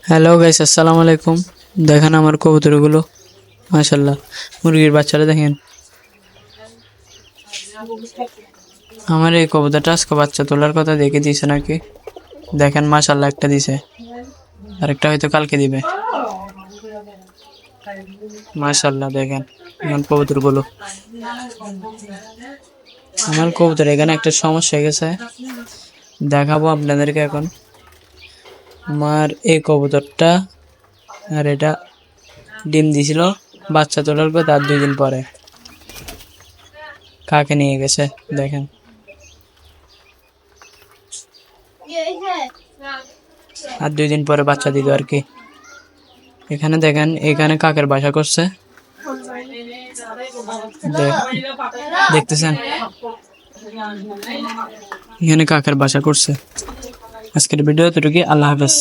Hello guys, আসসালামু আলাইকুম। দেখেন আমার কবুতরগুলো, মাশাল্লাহ। মুরগির বাচ্চারা দেখেন। আমার এই কবুতরটা আজকে বাচ্চা তোলার কথা দেখে দিয়েছে নাকি, দেখেন মাশাল্লাহ একটা দিছে, আরেকটা হয়তো কালকে দিবে। মাশাল্লাহ দেখেন আমার কবুতরগুলো। আমার কবুতর এখানে একটা সমস্যা হয়ে গেছে, দেখাবো আপনাদেরকে এখন। আমার এই কবুতরটা আর এটা ডিম দিছিল, বাচ্চা তোলার পর তার 2 দিন পরে কাকে নিয়ে গেছে দেখেন। আর 2 দিন পরে বাচ্চা দিল আর কি। এখানে দেখেন, এখানে কাকের বাসা করছে, দেখতেছেন এখানে কাকের বাসা করছে। আজকের ভিডিও এতটুকুই, আল্লাহ হাফেজ।